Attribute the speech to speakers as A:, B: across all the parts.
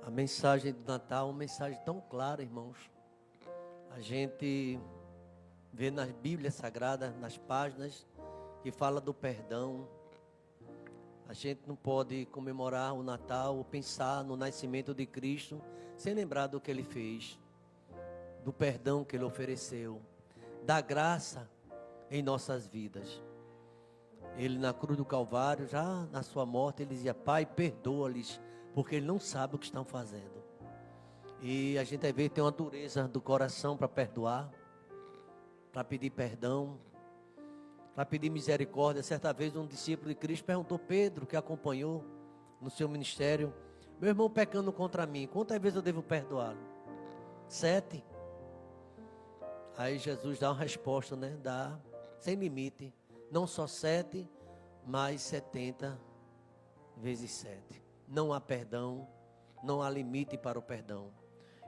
A: A mensagem do Natal é uma mensagem tão clara, irmãos. A gente vê nas Bíblias Sagradas, nas páginas, que fala do perdão. A gente não pode comemorar o Natal ou pensar no nascimento de Cristo sem lembrar do que Ele fez, do perdão que Ele ofereceu, da graça em nossas vidas. Ele na cruz do Calvário, já na sua morte, Ele dizia: Pai, perdoa-lhes, porque Ele não sabe o que estão fazendo. E a gente às vezes tem uma dureza do coração para perdoar, para pedir perdão, para pedir misericórdia. Certa vez um discípulo de Cristo perguntou: Pedro, que acompanhou no seu ministério: meu irmão pecando contra mim, quantas vezes eu devo perdoá-lo? 7. Aí Jesus dá uma resposta, dá sem limite. Não só 7, mas 70 vezes 7. Não há perdão, não há limite para o perdão.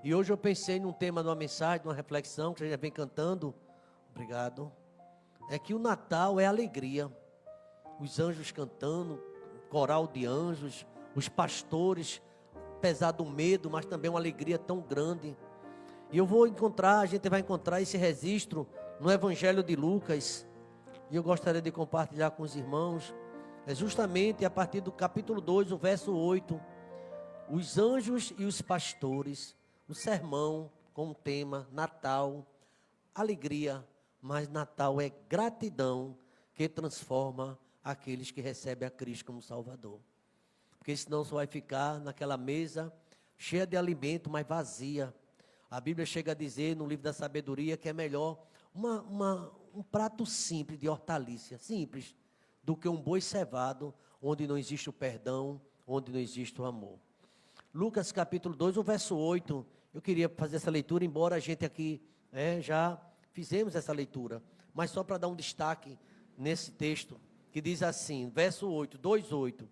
A: E hoje eu pensei num tema de uma mensagem, de uma reflexão que a gente já vem cantando. Obrigado. É que o Natal é alegria. Os anjos cantando, coral de anjos, os pastores, apesar do medo, mas também uma alegria tão grande. E a gente vai encontrar esse registro no Evangelho de Lucas. E eu gostaria de compartilhar com os irmãos, justamente a partir do capítulo 2, o verso 8. Os anjos e os pastores, o sermão com o tema Natal, alegria, mas Natal é gratidão que transforma aqueles que recebem a Cristo como Salvador. Porque senão só vai ficar naquela mesa cheia de alimento, mas vazia. A Bíblia chega a dizer no livro da sabedoria que é melhor um prato simples de hortaliça, simples, do que um boi cevado, onde não existe o perdão, onde não existe o amor. Lucas capítulo 2, o verso 8, eu queria fazer essa leitura, embora a gente aqui já fizemos essa leitura, mas só para dar um destaque nesse texto, que diz assim, verso 8, 2:8,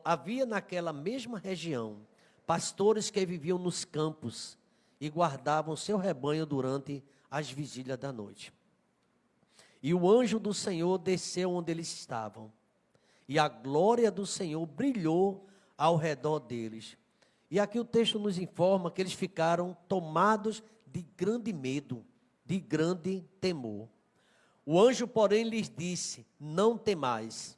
A: havia naquela mesma região, pastores que viviam nos campos, e guardavam seu rebanho durante as vigílias da noite. E o anjo do Senhor desceu onde eles estavam, e a glória do Senhor brilhou ao redor deles. E aqui o texto nos informa que eles ficaram tomados de grande medo, de grande temor. O anjo, porém, lhes disse: não temais,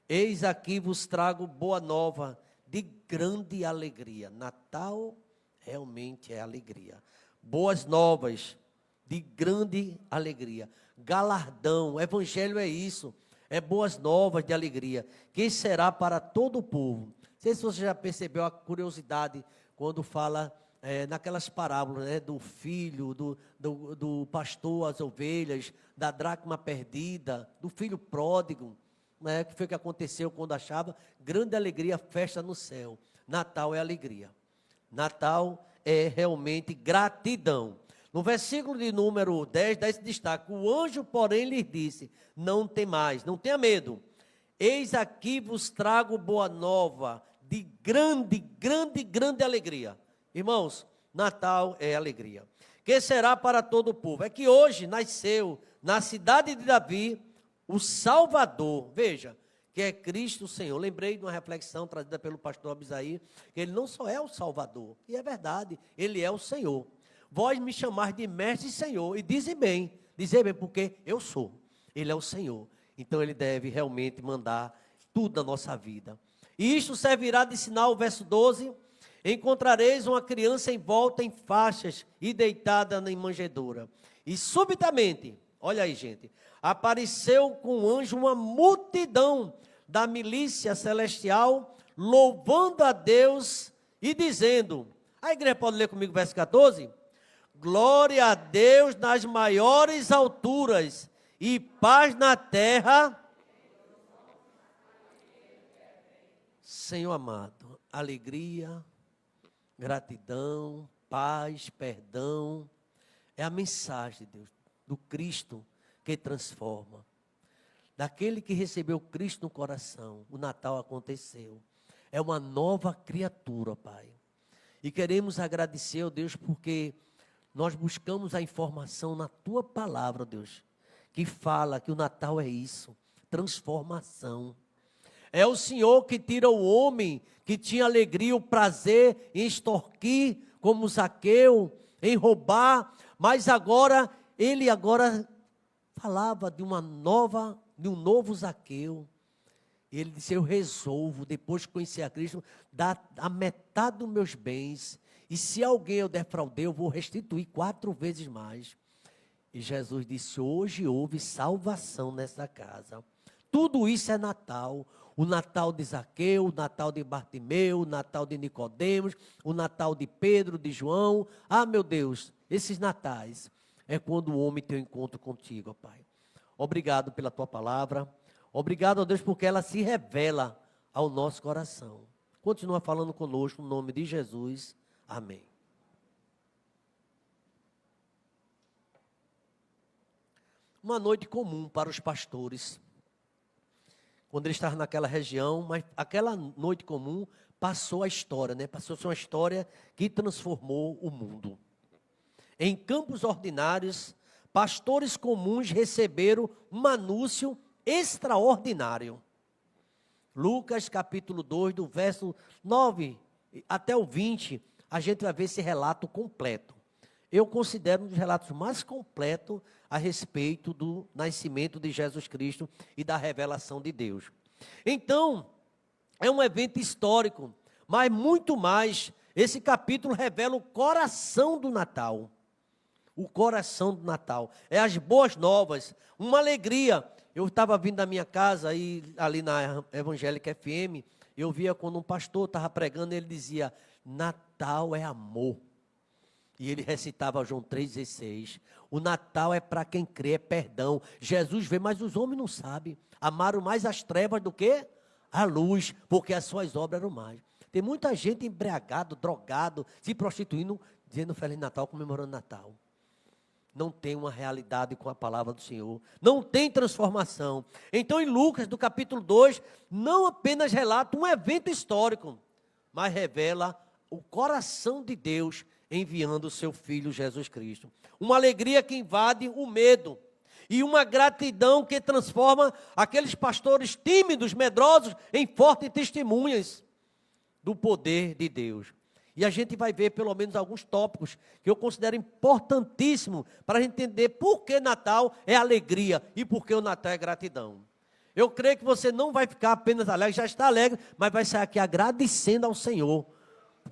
A: eis aqui vos trago boa nova de grande alegria. Natal realmente é alegria. Boas novas de grande alegria. Galardão, o evangelho é isso, é boas novas de alegria, que será para todo o povo. Não sei se você já percebeu a curiosidade quando fala naquelas parábolas, do filho, do pastor, as ovelhas, da dracma perdida, do filho pródigo, que foi o que aconteceu quando achava grande alegria, festa no céu. Natal é alegria. Natal é realmente gratidão. No versículo de número 10, dá esse destaque: o anjo, porém, lhes disse: não temais, não tenha medo, eis aqui vos trago boa nova, de grande, grande, grande alegria. Irmãos, Natal é alegria, que será para todo o povo. É que hoje nasceu, na cidade de Davi, o Salvador, veja, que é Cristo o Senhor. Lembrei de uma reflexão trazida pelo pastor Abisaí, que ele não só é o Salvador, e é verdade, ele é o Senhor. Vós me chamais de mestre e Senhor, e dizem bem, porque eu sou. Ele é o Senhor, então ele deve realmente mandar tudo na nossa vida. E isto servirá de sinal, verso 12, encontrareis uma criança envolta em faixas e deitada em manjedoura. E subitamente, olha aí gente, apareceu com o anjo uma multidão da milícia celestial, louvando a Deus e dizendo, a igreja pode ler comigo o verso 14? Glória a Deus nas maiores alturas e paz na terra. Senhor amado, alegria, gratidão, paz, perdão, é a mensagem de Deus, do Cristo que transforma. Daquele que recebeu Cristo no coração, o Natal aconteceu. É uma nova criatura, Pai. E queremos agradecer ao Deus porque nós buscamos a informação na Tua palavra, Deus, que fala que o Natal é isso, transformação. É o Senhor que tira o homem que tinha alegria, o prazer em extorquir, como Zaqueu, em roubar, mas agora, ele agora falava de um novo Zaqueu. Ele disse, eu resolvo, depois de conhecer a Cristo, dar a metade dos meus bens, e se alguém eu defraudei, eu vou restituir 4 vezes mais. E Jesus disse, hoje houve salvação nessa casa. Tudo isso é Natal. O Natal de Zaqueu, o Natal de Bartimeu, o Natal de Nicodemos, o Natal de Pedro, de João. Ah, meu Deus, esses natais é quando o homem tem um encontro contigo, ó Pai. Obrigado pela tua palavra. Obrigado, ó Deus, porque ela se revela ao nosso coração. Continua falando conosco, no nome de Jesus. Amém. Uma noite comum para os pastores. Quando eles estavam naquela região, mas aquela noite comum passou a história, né? Passou-se uma história que transformou o mundo. Em campos ordinários, pastores comuns receberam um anúncio extraordinário. Lucas capítulo 2, do verso 9 até o 20, a gente vai ver esse relato completo. Eu considero um dos relatos mais completos a respeito do nascimento de Jesus Cristo e da revelação de Deus. Então, é um evento histórico, mas muito mais, esse capítulo revela o coração do Natal. O coração do Natal. É as boas novas, uma alegria. Eu estava vindo da minha casa, ali na Evangélica FM, eu via quando um pastor estava pregando, ele dizia, Natal é amor. E ele recitava João 3,16. O Natal é para quem crê, é perdão. Jesus veio, mas os homens não sabem. Amaram mais as trevas do que a luz, porque as suas obras eram mais. Tem muita gente embriagado, drogado, se prostituindo, dizendo Feliz Natal, comemorando Natal. Não tem uma realidade com a palavra do Senhor. Não tem transformação. Então, em Lucas, do capítulo 2, não apenas relata um evento histórico, mas revela o coração de Deus enviando o seu Filho Jesus Cristo. Uma alegria que invade o medo. E uma gratidão que transforma aqueles pastores tímidos, medrosos, em fortes testemunhas do poder de Deus. E a gente vai ver pelo menos alguns tópicos que eu considero importantíssimo para a gente entender por que Natal é alegria e por que o Natal é gratidão. Eu creio que você não vai ficar apenas alegre, já está alegre, mas vai sair aqui agradecendo ao Senhor,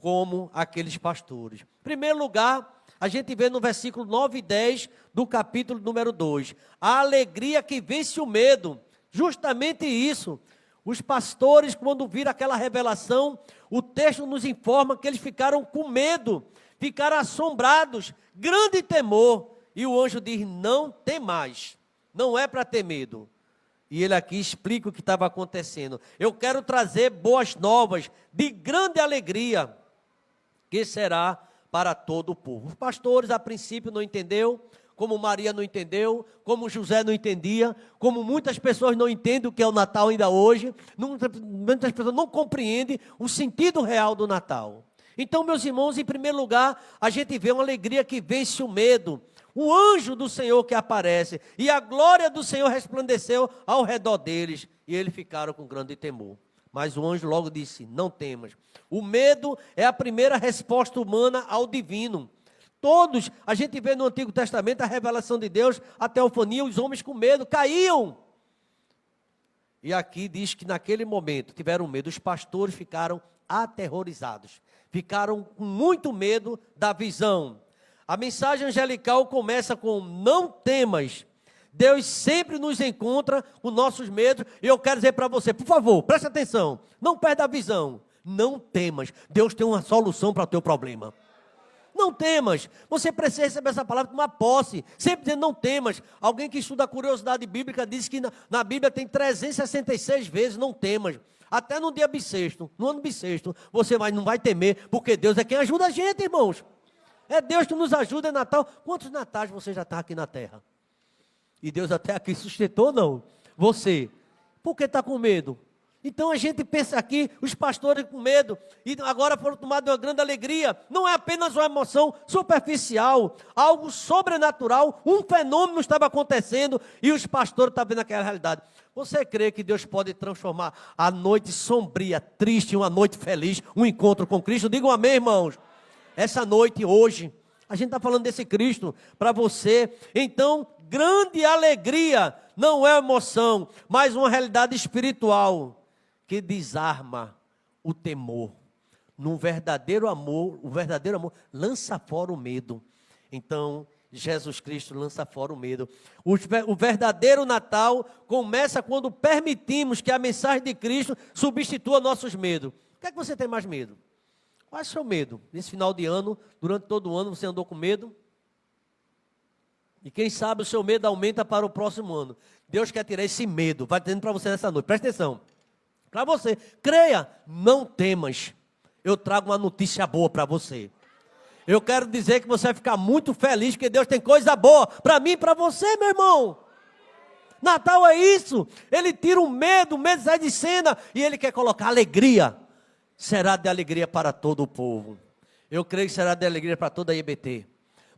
A: como aqueles pastores. Em primeiro lugar, a gente vê no versículo 9 e 10 do capítulo número 2, a alegria que vence o medo. Justamente isso. Os pastores, quando viram aquela revelação, o texto nos informa que eles ficaram com medo, ficaram assombrados, grande temor. E o anjo diz, não tem mais, não é para ter medo. E ele aqui explica o que estava acontecendo. Eu quero trazer boas novas, de grande alegria, que será para todo o povo. Os pastores, a princípio, não entenderam, como Maria não entendeu, como José não entendia, como muitas pessoas não entendem o que é o Natal ainda hoje, muitas pessoas não compreendem o sentido real do Natal. Então, meus irmãos, em primeiro lugar, a gente vê uma alegria que vence o medo, o anjo do Senhor que aparece, e a glória do Senhor resplandeceu ao redor deles, e eles ficaram com grande temor. Mas o anjo logo disse, não temas. O medo é a primeira resposta humana ao divino. Todos, a gente vê no Antigo Testamento a revelação de Deus, a teofania, os homens com medo caíam. E aqui diz que naquele momento tiveram medo, os pastores ficaram aterrorizados, ficaram com muito medo da visão. A mensagem angelical começa com não temas. Deus sempre nos encontra com nossos medos, e eu quero dizer para você, por favor, preste atenção, não perda a visão, não temas, Deus tem uma solução para o teu problema. Não temas, você precisa receber essa palavra com uma posse, sempre dizendo não temas. Alguém que estuda a curiosidade bíblica diz que na Bíblia tem 366 vezes não temas. Até no dia bissexto, no ano bissexto, você não vai temer, porque Deus é quem ajuda a gente, irmãos. É Deus que nos ajuda em Natal. Quantos natais você já está aqui na terra? E Deus até aqui sustentou, não? Você, por que está com medo? Então a gente pensa aqui, os pastores com medo, e agora foram tomados de uma grande alegria. Não é apenas uma emoção superficial, algo sobrenatural, um fenômeno estava acontecendo e os pastores estavam vendo aquela realidade. Você crê que Deus pode transformar a noite sombria, triste, em uma noite feliz, um encontro com Cristo? Digam amém, irmãos. Essa noite, hoje, a gente está falando desse Cristo para você. Então, grande alegria não é emoção, mas uma realidade espiritual que desarma o temor. Num verdadeiro amor, o verdadeiro amor lança fora o medo. Então, Jesus Cristo lança fora o medo. O verdadeiro Natal começa quando permitimos que a mensagem de Cristo substitua nossos medos. O que é que você tem mais medo? Qual é o seu medo? Nesse final de ano, durante todo o ano, você andou com medo? E quem sabe o seu medo aumenta para o próximo ano. Deus quer tirar esse medo. Vai dizendo para você nessa noite. Presta atenção. Para você. Creia, não temas. Eu trago uma notícia boa para você. Eu quero dizer que você vai ficar muito feliz, porque Deus tem coisa boa para mim e para você, meu irmão. Natal é isso. Ele tira o medo sai de cena e Ele quer colocar alegria. Será de alegria para todo o povo. Eu creio que será de alegria para toda a IBT.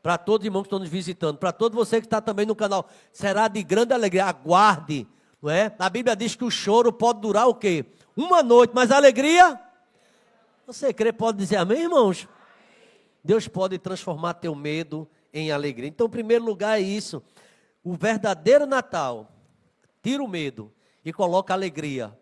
A: Para todos os irmãos que estão nos visitando. Para todo você que está também no canal. Será de grande alegria. Aguarde. Não é? A Bíblia diz que o choro pode durar o quê? Uma noite, mas a alegria? Você crê, pode dizer amém, irmãos? Deus pode transformar teu medo em alegria. Então, em primeiro lugar é isso. O verdadeiro Natal tira o medo e coloca alegria.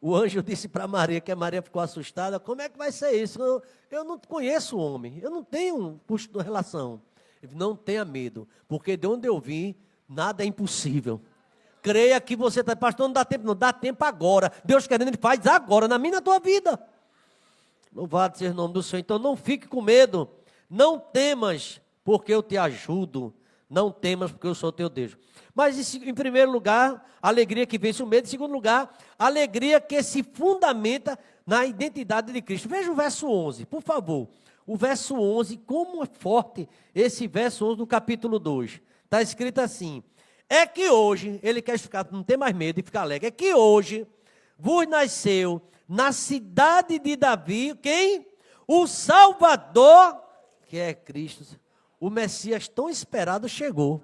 A: O anjo disse para Maria, que a Maria ficou assustada, como é que vai ser isso? Eu não conheço o homem, eu não tenho custo de relação. Ele não tenha medo, porque de onde eu vim, nada é impossível. Creia que você está, pastor, não dá tempo agora. Deus querendo, Ele faz agora, na minha e na tua vida. Louvado seja o nome do Senhor. Então não fique com medo, não temas, porque eu te ajudo. Não temas, porque eu sou teu Deus. Mas, em primeiro lugar, a alegria que vence o medo. Em segundo lugar, a alegria que se fundamenta na identidade de Cristo. Veja o verso 11, por favor. O verso 11, como é forte esse verso 11 do capítulo 2. Está escrito assim: é que hoje, ele quer ficar, não ter mais medo e ficar alegre. É que hoje vos nasceu na cidade de Davi, quem? O Salvador, que é Cristo. O Messias tão esperado chegou.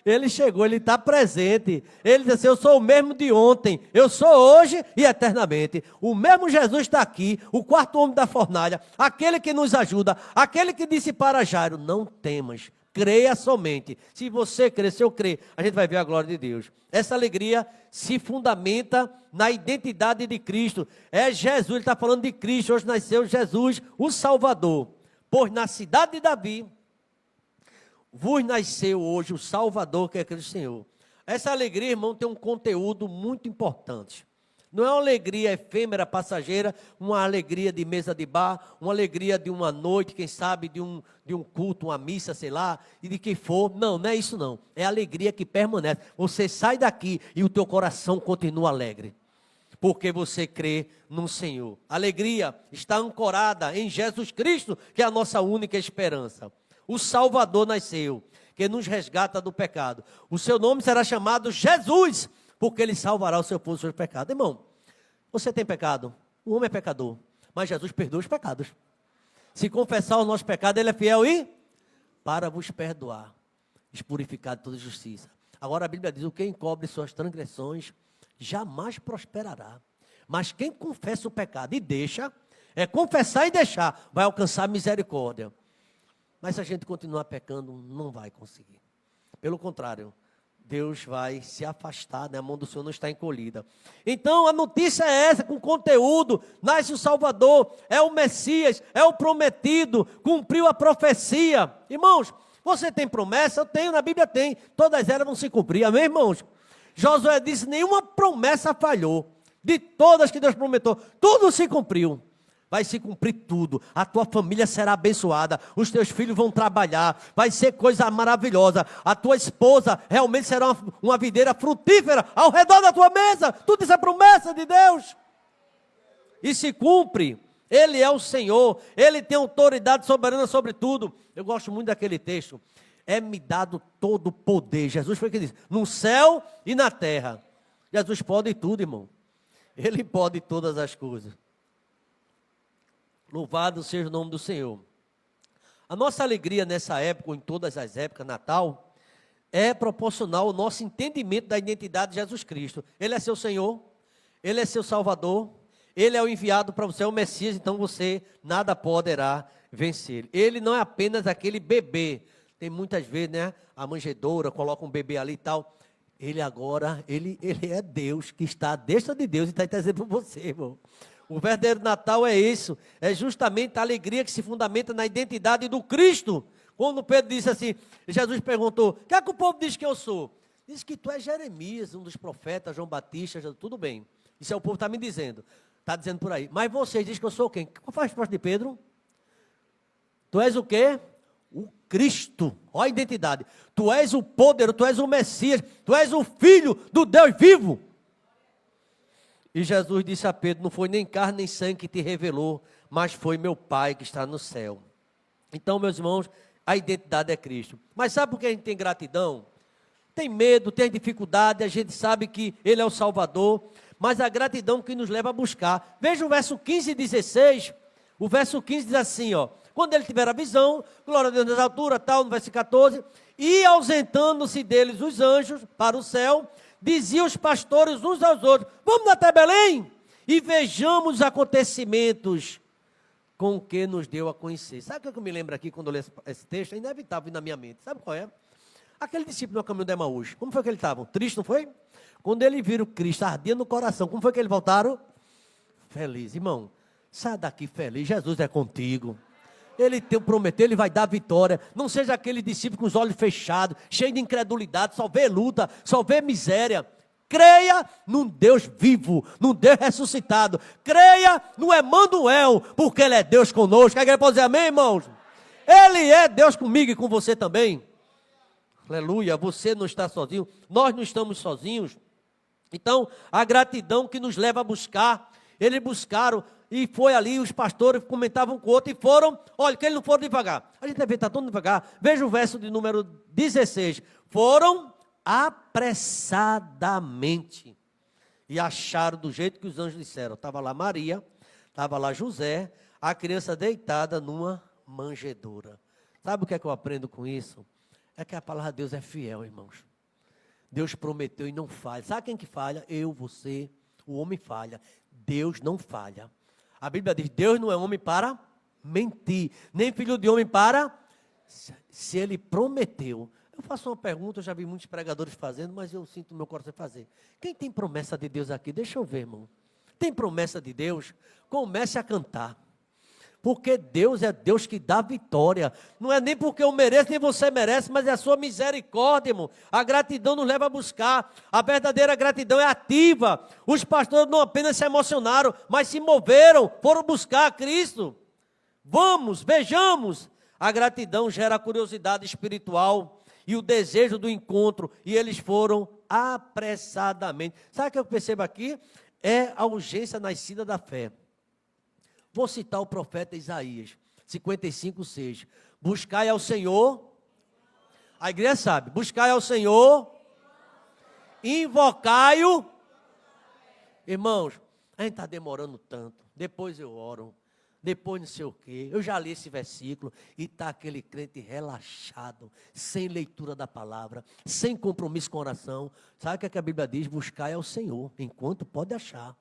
A: Ele chegou, ele está presente. Ele disse assim: eu sou o mesmo de ontem, eu sou hoje e eternamente. O mesmo Jesus está aqui, o quarto homem da fornalha, aquele que nos ajuda, aquele que disse para Jairo: não temas, creia somente. Se você crer, se eu crer, a gente vai ver a glória de Deus. Essa alegria se fundamenta na identidade de Cristo. É Jesus, ele está falando de Cristo. Hoje nasceu Jesus, o Salvador. Pois na cidade de Davi vos nasceu hoje o Salvador, que é Cristo Senhor. Essa alegria, irmão, tem um conteúdo muito importante. Não é uma alegria efêmera, passageira, uma alegria de mesa de bar, uma alegria de uma noite, quem sabe, de um culto, uma missa, sei lá, e de que for. Não, não é isso não. É a alegria que permanece. Você sai daqui e o teu coração continua alegre. Porque você crê no Senhor. A alegria está ancorada em Jesus Cristo, que é a nossa única esperança. O Salvador nasceu, que nos resgata do pecado. O seu nome será chamado Jesus, porque Ele salvará o seu povo dos seus pecados. Irmão, você tem pecado? O homem é pecador, mas Jesus perdoa os pecados. Se confessar o nosso pecado, Ele é fiel e para vos perdoar, expurificar de toda justiça. Agora a Bíblia diz: o que encobre suas transgressões jamais prosperará. Mas quem confessa o pecado e deixa, confessar e deixar, vai alcançar misericórdia. Mas se a gente continuar pecando, não vai conseguir. Pelo contrário, Deus vai se afastar, né? A mão do Senhor não está encolhida. Então a notícia é essa, com conteúdo: nasce o Salvador, é o Messias, é o prometido, cumpriu a profecia. Irmãos, você tem promessa? Eu tenho, na Bíblia tem, todas elas vão se cumprir, amém, irmãos? Josué disse: nenhuma promessa falhou, de todas que Deus prometeu, tudo se cumpriu. Vai se cumprir tudo, a tua família será abençoada, os teus filhos vão trabalhar, vai ser coisa maravilhosa, a tua esposa realmente será uma videira frutífera ao redor da tua mesa. Tudo isso é promessa de Deus, e se cumpre. Ele é o Senhor, Ele tem autoridade soberana sobre tudo. Eu gosto muito daquele texto: é-me dado todo o poder. Jesus foi quem disse: no céu e na terra. Jesus pode tudo, irmão. Ele pode todas as coisas. Louvado seja o nome do Senhor. A nossa alegria nessa época, ou em todas as épocas, Natal, é proporcional ao nosso entendimento da identidade de Jesus Cristo. Ele é seu Senhor, Ele é seu Salvador, Ele é o enviado para você, é o Messias, então você nada poderá vencer. Ele não é apenas aquele bebê. Tem muitas vezes, né, a manjedoura, coloca um bebê ali e tal. Ele agora, ele é Deus, que está à destra de Deus e está trazendo para você, irmão. O verdadeiro Natal é isso, é justamente a alegria que se fundamenta na identidade do Cristo. Quando Pedro disse assim, Jesus perguntou, o que é que o povo diz que eu sou? Diz que tu és Jeremias, um dos profetas, João Batista, tudo bem. Isso é o povo está me dizendo, está dizendo por aí. Mas vocês dizem que eu sou quem? Qual foi a resposta de Pedro? Tu és o quê? O Cristo, olha a identidade. Tu és o poderoso, tu és o Messias, tu és o Filho do Deus vivo. E Jesus disse a Pedro, não foi nem carne nem sangue que te revelou, mas foi meu Pai que está no céu. Então, meus irmãos, a identidade é Cristo. Mas sabe por que a gente tem gratidão? Tem medo, tem dificuldade, a gente sabe que Ele é o Salvador, mas a gratidão que nos leva a buscar. Veja o verso 15 e 16, o verso 15 diz assim, ó, quando ele tiver a visão, glória a Deus nas alturas, tal, no verso 14, e ausentando-se deles os anjos para o céu, diziam os pastores uns aos outros, vamos até Belém e vejamos os acontecimentos com o que nos deu a conhecer. Sabe o que eu me lembro aqui quando eu leio esse texto? É inevitável vir na minha mente. Sabe qual é? Aquele discípulo no caminho de Emaús. Como foi que eles estavam? Triste, não foi? Quando eles viram Cristo, ardia no coração. Como foi que eles voltaram? Feliz. Irmão, sai daqui feliz. Jesus é contigo. Ele te prometeu, Ele vai dar vitória. Não seja aquele discípulo com os olhos fechados, cheio de incredulidade, só vê luta, só vê miséria. Creia num Deus vivo, num Deus ressuscitado. Creia no Emanuel, porque Ele é Deus conosco. A igreja pode dizer amém, irmãos? Ele é Deus comigo e com você também. Aleluia, você não está sozinho, nós não estamos sozinhos. Então, a gratidão que nos leva a buscar, eles buscaram, e foi ali, os pastores comentavam com o outro, e foram, olha, que eles não foram devagar. A gente deve estar todo devagar. Veja o verso de número 16. Foram apressadamente, e acharam do jeito que os anjos disseram. Estava lá Maria, estava lá José, a criança deitada numa manjedoura. Sabe o que é que eu aprendo com isso? É que a palavra de Deus é fiel, irmãos. Deus prometeu e não falha. Sabe quem que falha? Eu, você, o homem falha. Deus não falha. A Bíblia diz, Deus não é homem para mentir, nem filho de homem para... Se Ele prometeu... Eu faço uma pergunta, eu já vi muitos pregadores fazendo, mas eu sinto no meu coração fazer. Quem tem promessa de Deus aqui? Deixa eu ver, irmão. Tem promessa de Deus? Comece a cantar. Porque Deus é Deus que dá vitória. Não é nem porque eu mereço, nem você merece, mas é a sua misericórdia, irmão. A gratidão nos leva a buscar. A verdadeira gratidão é ativa. Os pastores não apenas se emocionaram, mas se moveram, foram buscar a Cristo. Vamos, vejamos. A gratidão gera a curiosidade espiritual e o desejo do encontro. E eles foram apressadamente. Sabe o que eu percebo aqui? É a urgência nascida da fé. Vou citar o profeta Isaías, 55:6. Buscai ao Senhor, a igreja sabe, buscai ao Senhor, invocai-o. Irmãos, a gente está demorando tanto, depois eu oro, depois não sei o quê. Eu já li esse versículo e está aquele crente relaxado, sem leitura da palavra, sem compromisso com oração. Sabe o que a Bíblia diz? Buscai ao Senhor, enquanto pode achar.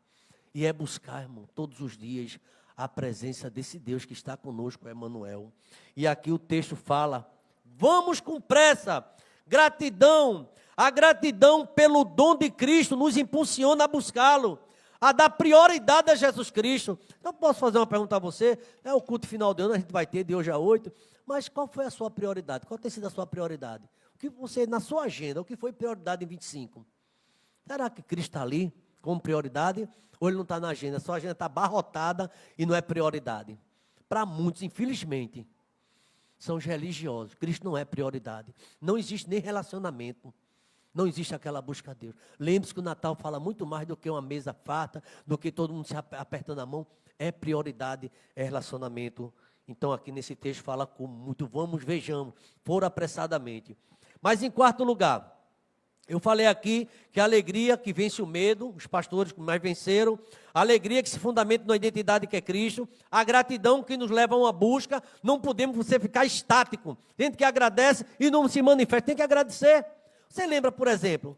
A: E é buscar, irmão, todos os dias, a presença desse Deus que está conosco, Emanuel. E aqui o texto fala, vamos com pressa, gratidão, a gratidão pelo dom de Cristo nos impulsiona a buscá-lo, a dar prioridade a Jesus Cristo. Então posso fazer uma pergunta a você, é o culto final de ano, a gente vai ter de hoje a 8, mas qual foi a sua prioridade? Qual tem sido a sua prioridade? O que você, na sua agenda, o que foi prioridade em 25? Será que Cristo está ali como prioridade? Ou ele não está na agenda? Sua agenda está abarrotada e não é prioridade. Para muitos, infelizmente, são os religiosos. Cristo não é prioridade. Não existe nem relacionamento. Não existe aquela busca a Deus. Lembre-se que o Natal fala muito mais do que uma mesa farta, do que todo mundo se apertando a mão. É prioridade, é relacionamento. Então aqui nesse texto fala com muito, vamos, vejamos, foram apressadamente. Mas em quarto lugar, Eu falei aqui que a alegria que vence o medo, os pastores que mais venceram, a alegria que se fundamenta na identidade que é Cristo, a gratidão que nos leva a uma busca, não podemos você ficar estático, gente que agradece e não se manifesta, tem que agradecer. Você lembra, por exemplo,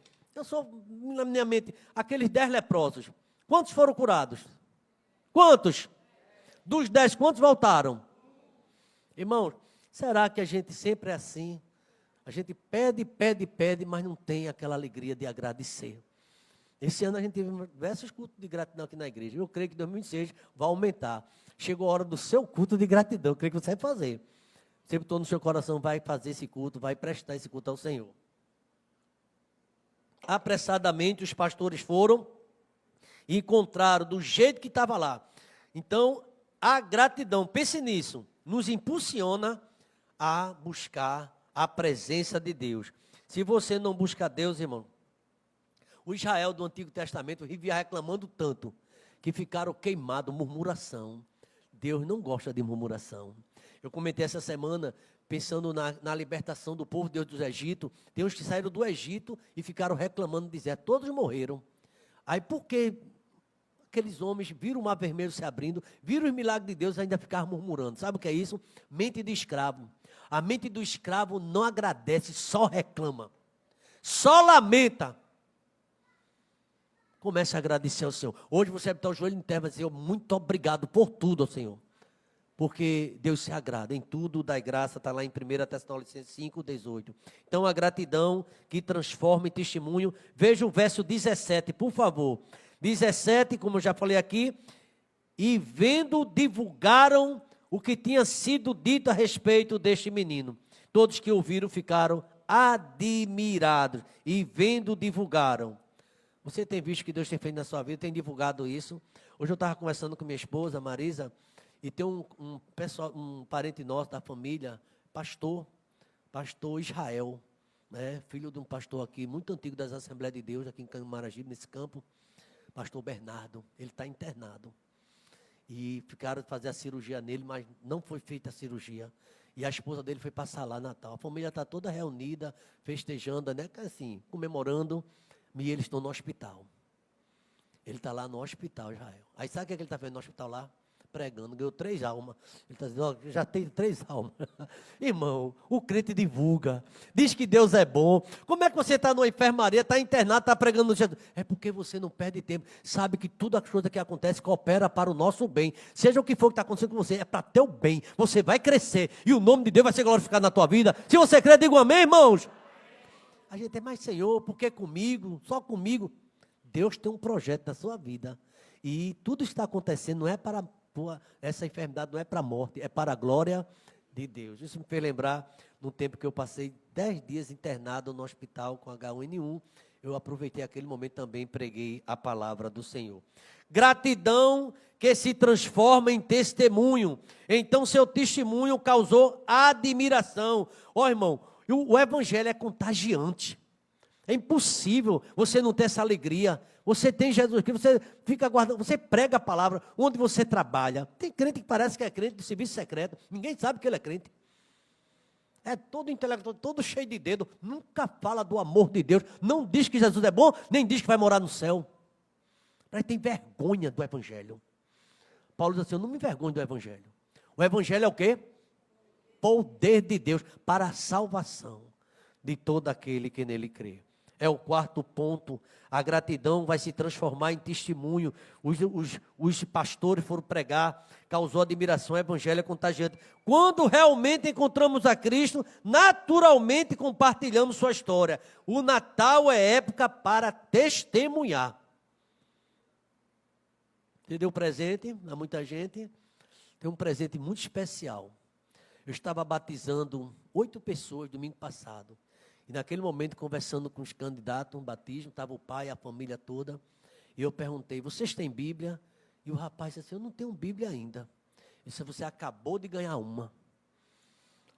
A: na minha mente, aqueles 10 leprosos, quantos foram curados? Quantos? Dos 10, quantos voltaram? Irmãos, será que a gente sempre é assim? A gente pede, mas não tem aquela alegria de agradecer. Esse ano a gente teve diversos cultos de gratidão aqui na igreja. Eu creio que 2026 vai aumentar. Chegou a hora do seu culto de gratidão. Eu creio que você vai fazer. Sempre todo no seu coração vai fazer esse culto, vai prestar esse culto ao Senhor. Apressadamente os pastores foram e encontraram do jeito que estava lá. Então, a gratidão, pense nisso, nos impulsiona a buscar a presença de Deus. Se você não busca Deus, irmão, o Israel do Antigo Testamento vivia reclamando tanto, que ficaram queimados, murmuração. Deus não gosta de murmuração. Eu comentei essa semana, pensando na libertação do povo de Deus do Egito, tem uns que saíram do Egito e ficaram reclamando, dizendo, todos morreram. Aí por que aqueles homens viram o mar vermelho se abrindo, viram os milagres de Deus e ainda ficaram murmurando? Sabe o que é isso? Mente de escravo. A mente do escravo não agradece, só reclama. Só lamenta. Comece a agradecer ao Senhor. Hoje você vai botar o joelho em terra e vai dizer, muito obrigado por tudo ao Senhor. Porque Deus se agrada em tudo, dá graça, está lá em 1 Tessalonicenses 5:18. Então a gratidão que transforma em testemunho. Veja o verso 17, por favor. 17, como eu já falei aqui, e vendo divulgaram o que tinha sido dito a respeito deste menino. Todos que ouviram ficaram admirados e vendo divulgaram. Você tem visto o que Deus tem feito na sua vida, tem divulgado isso. Hoje eu estava conversando com minha esposa, Marisa, e tem um parente nosso da família, pastor Israel, né, filho de um pastor aqui, muito antigo das Assembleias de Deus, aqui em Camaragibe, nesse campo, pastor Bernardo, ele está internado. E ficaram fazer a cirurgia nele, mas não foi feita a cirurgia. E a esposa dele foi passar lá Natal. A família está toda reunida, festejando, né, assim, comemorando, e eles estão no hospital. Ele está lá no hospital, Israel. Aí sabe o que ele está fazendo no hospital lá? Pregando, ganhou 3 almas. Ele está dizendo, já tem 3 almas. Irmão, o crente divulga, diz que Deus é bom. Como é que você está numa enfermaria, está internado, está pregando? É porque você não perde tempo. Sabe que tudo as coisas que acontece coopera para o nosso bem. Seja o que for que está acontecendo com você, é para teu bem. Você vai crescer e o nome de Deus vai ser glorificado na tua vida. Se você crê, diga um amém, irmãos. A gente é mais Senhor, porque comigo, só comigo. Deus tem um projeto na sua vida. E tudo está acontecendo, não é para... Essa enfermidade não é para a morte, é para a glória de Deus. Isso me fez lembrar no tempo que eu passei 10 dias internado no hospital com H1N1. Eu aproveitei aquele momento também e preguei a palavra do Senhor. Gratidão que se transforma em testemunho. Então seu testemunho causou admiração. Ó, irmão, o evangelho é contagiante. É impossível você não ter essa alegria. Você tem Jesus Cristo, você fica guardando, você prega a palavra onde você trabalha. Tem crente que parece que é crente do serviço secreto, ninguém sabe que ele é crente. É todo intelectual, todo cheio de dedo, nunca fala do amor de Deus, não diz que Jesus é bom, nem diz que vai morar no céu. Mas tem vergonha do evangelho. Paulo diz assim, eu não me envergonho do evangelho. O evangelho é o quê? Poder de Deus para a salvação de todo aquele que nele crê. É o 4º ponto. A gratidão vai se transformar em testemunho. Os pastores foram pregar, causou admiração, o evangelho é contagiante. Quando realmente encontramos a Cristo, naturalmente compartilhamos sua história. O Natal é época para testemunhar. Você deu presente a muita gente? Tem um presente muito especial. Eu estava batizando 8 pessoas domingo passado. E naquele momento, conversando com os candidatos, um batismo, estava o pai, a família toda. E eu perguntei, vocês têm Bíblia? E o rapaz disse assim, eu não tenho Bíblia ainda. Eu disse, você acabou de ganhar uma.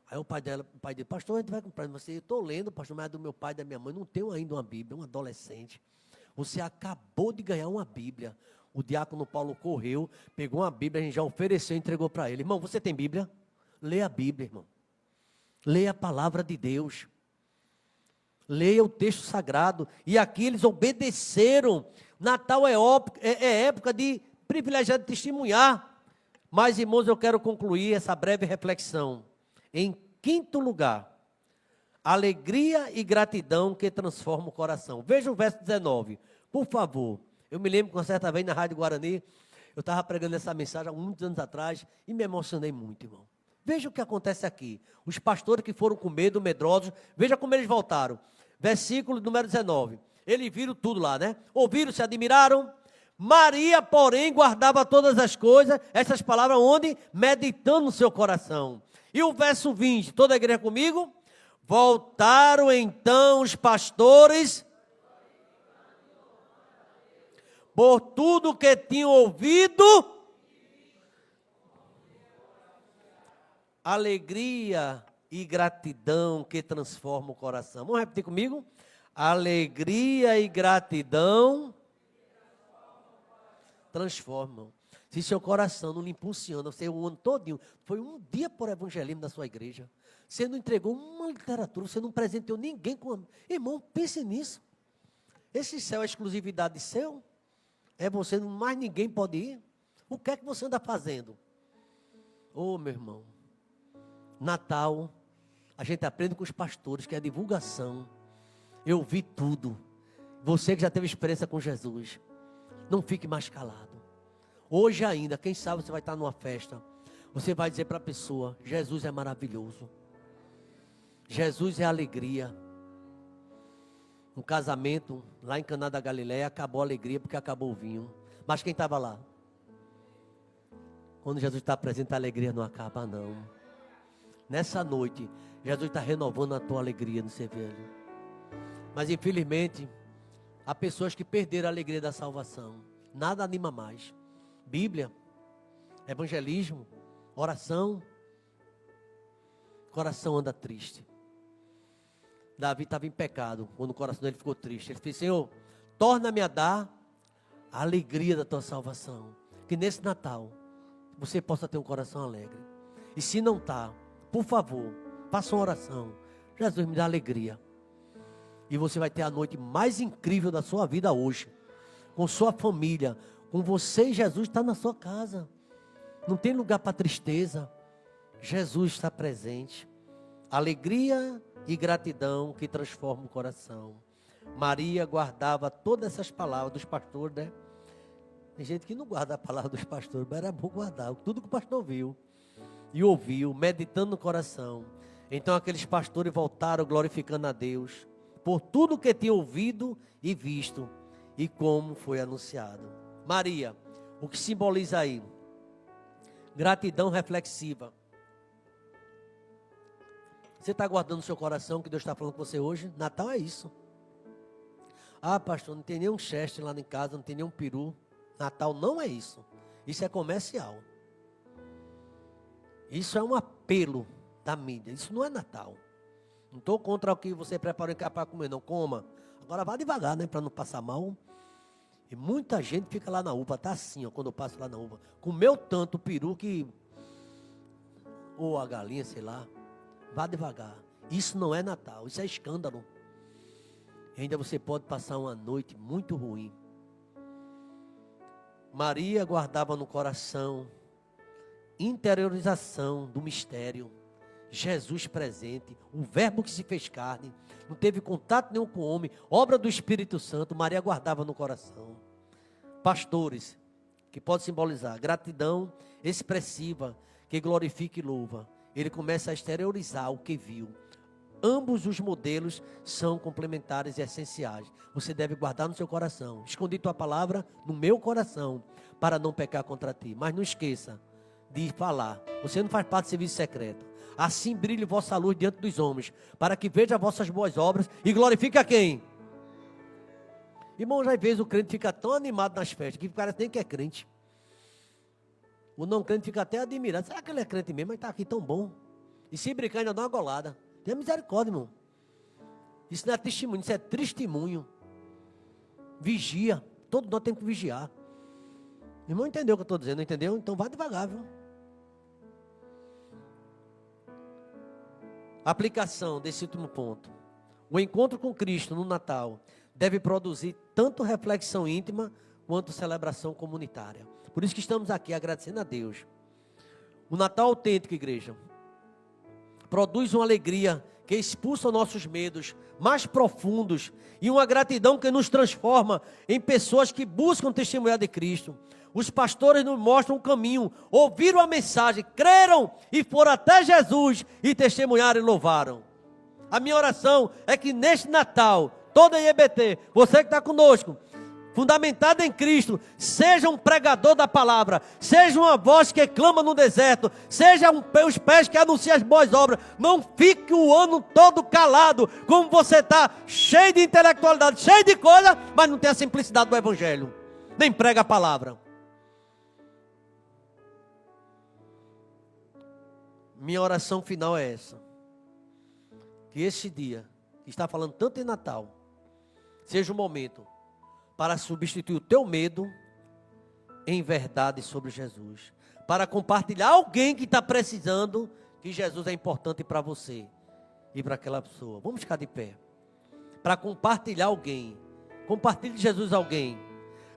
A: Aí o pai dele, pastor, a gente vai comprar. Eu estou lendo, pastor, mas é do meu pai e da minha mãe, não tenho ainda uma Bíblia, um adolescente. Você acabou de ganhar uma Bíblia. O diácono Paulo correu, pegou uma Bíblia, a gente já ofereceu e entregou para ele. Irmão, você tem Bíblia? Leia a Bíblia, irmão. Leia a palavra de Deus. Leia o texto sagrado. E aqui eles obedeceram. Natal é época de privilegiar, de testemunhar. Mas, irmãos, eu quero concluir essa breve reflexão. Em quinto lugar, alegria e gratidão que transforma o coração. Veja o verso 19, por favor. Eu me lembro que uma certa vez na Rádio Guarani, eu estava pregando essa mensagem há muitos anos atrás e me emocionei muito, irmão. Veja o que acontece aqui. Os pastores que foram com medo, medrosos, veja como eles voltaram. Versículo número 19. Eles viram tudo lá, né? Ouviram, se admiraram. Maria, porém, guardava todas as coisas, essas palavras onde? Meditando no seu coração. E o verso 20, toda a igreja comigo? Voltaram então os pastores, por tudo que tinham ouvido, alegria e gratidão que transforma o coração. Vamos repetir comigo? Alegria e gratidão transformam. Se seu coração não lhe impulsiona, você o ano todinho, foi um dia por evangelismo da sua igreja, você não entregou uma literatura, você não presenteou ninguém com... Irmão, pense nisso. Esse céu é exclusividade seu? É você, mais ninguém pode ir? O que é que você anda fazendo? Ô, meu irmão, Natal, a gente aprende com os pastores, que é a divulgação. Eu vi tudo. Você que já teve experiência com Jesus, não fique mais calado. Hoje ainda, quem sabe você vai estar numa festa, você vai dizer para a pessoa, Jesus é maravilhoso. Jesus é alegria. No casamento, lá em Caná da Galileia, acabou a alegria porque acabou o vinho. Mas quem estava lá? Quando Jesus está presente, a alegria não acaba, não. Nessa noite, Jesus está renovando a tua alegria no ser velho. Mas infelizmente, há pessoas que perderam a alegria da salvação. Nada anima mais. Bíblia, evangelismo, oração. O coração anda triste. Davi estava em pecado, quando o coração dele ficou triste. Ele disse, Senhor, torna-me a dar a alegria da tua salvação. Que nesse Natal, você possa ter um coração alegre. E se não está, por favor, faça uma oração. Jesus, me dá alegria. E você vai ter a noite mais incrível da sua vida hoje. Com sua família. Com você e Jesus está na sua casa. Não tem lugar para tristeza. Jesus está presente. Alegria e gratidão que transforma o coração. Maria guardava todas essas palavras dos pastores, né? Tem gente que não guarda a palavra dos pastores, mas era bom guardar. Tudo que o pastor viu e ouviu, meditando no coração. Então aqueles pastores voltaram glorificando a Deus por tudo que tinha ouvido e visto, e como foi anunciado. Maria, o que simboliza aí? Gratidão reflexiva. Você está guardando no seu coração o que Deus está falando com você hoje? Natal é isso. Ah, pastor, não tem nenhum chester lá em casa, não tem nenhum peru. Natal não é isso. Isso é comercial. Isso é um apelo da mídia. Isso não é Natal. Não estou contra o que você preparou em casa para comer, não. Coma. Agora vá devagar, né? Para não passar mal. E muita gente fica lá na UPA, tá assim, ó, quando eu passo lá na UPA. Comeu tanto o peru que... ou a galinha, sei lá. Vá devagar. Isso não é Natal, isso é escândalo. E ainda você pode passar uma noite muito ruim. Maria guardava no coração interiorização do mistério. Jesus presente, o verbo que se fez carne, não teve contato nenhum com o homem, obra do Espírito Santo, Maria guardava no coração. Pastores, que pode simbolizar gratidão expressiva, que glorifica e louva. Ele começa a exteriorizar o que viu. Ambos os modelos são complementares e essenciais. Você deve guardar no seu coração. Escondi tua palavra no meu coração, para não pecar contra ti. Mas não esqueça de falar. Você não faz parte do serviço secreto. Assim brilhe vossa luz diante dos homens, para que veja vossas boas obras e glorifique a quem? Irmão, já às vezes o crente fica tão animado nas festas, que parece nem que é crente. O não crente fica até admirado. Será que ele é crente mesmo? Mas está aqui tão bom. E se brincar ainda dá uma golada. Tenha misericórdia, irmão. Isso não é testemunho, isso é testemunho. Vigia. Todos nós temos que vigiar. Irmão, entendeu o que eu estou dizendo? Não entendeu? Então vá devagar, viu? Aplicação desse último ponto. O encontro com Cristo no Natal deve produzir tanto reflexão íntima quanto celebração comunitária. Por isso que estamos aqui agradecendo a Deus. O Natal autêntico, igreja, produz uma alegria que expulsa nossos medos mais profundos e uma gratidão que nos transforma em pessoas que buscam testemunhar de Cristo. Os pastores nos mostram o caminho, ouviram a mensagem, creram e foram até Jesus e testemunharam e louvaram. A minha oração é que neste Natal, toda a IEBT, você que está conosco, fundamentado em Cristo, seja um pregador da palavra, seja uma voz que clama no deserto, seja os pés que anunciam as boas obras. Não fique o ano todo calado, como você está, cheio de intelectualidade, cheio de coisa, mas não tem a simplicidade do evangelho, nem prega a palavra. Minha oração final é essa: que este dia, que está falando tanto em Natal, seja um momento para substituir o teu medo em verdade sobre Jesus, para compartilhar alguém que está precisando que Jesus é importante para você e para aquela pessoa. Vamos ficar de pé para compartilhar alguém. Compartilhe Jesus a alguém,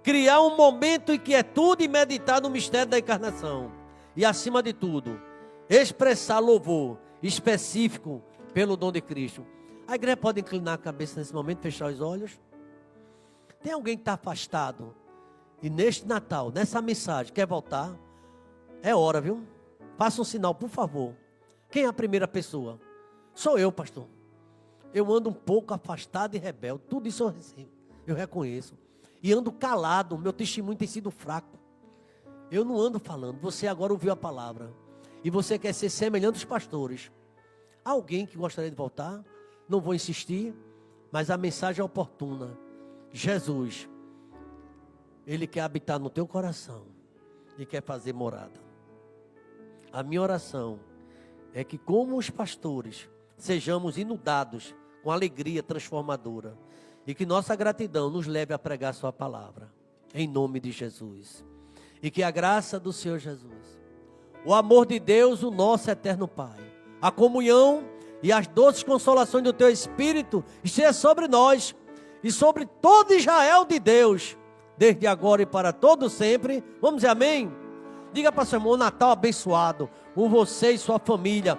A: criar um momento em quietude e meditar no mistério da encarnação e, acima de tudo, expressar louvor específico pelo dom de Cristo. A igreja pode inclinar a cabeça nesse momento, fechar os olhos. Tem alguém que está afastado e neste Natal, nessa mensagem, quer voltar? É hora, viu? Faça um sinal, por favor. Quem é a primeira pessoa? Sou eu, pastor. Eu ando um pouco afastado e rebelde. Tudo isso eu recebo, eu reconheço. E ando calado, meu testemunho tem sido fraco. Eu não ando falando. Você agora ouviu a palavra e você quer ser semelhante aos pastores. Alguém que gostaria de voltar? Não vou insistir, mas a mensagem é oportuna. Jesus, Ele quer habitar no teu coração e quer fazer morada. A minha oração é que, como os pastores, sejamos inundados com alegria transformadora e que nossa gratidão nos leve a pregar sua palavra, em nome de Jesus. E que a graça do Senhor Jesus, o amor de Deus, o nosso eterno Pai, a comunhão e as doces consolações do teu Espírito esteja sobre nós e sobre todo Israel de Deus, desde agora e para todo sempre. Vamos dizer amém? Diga para o seu irmão: Natal abençoado, com você e sua família.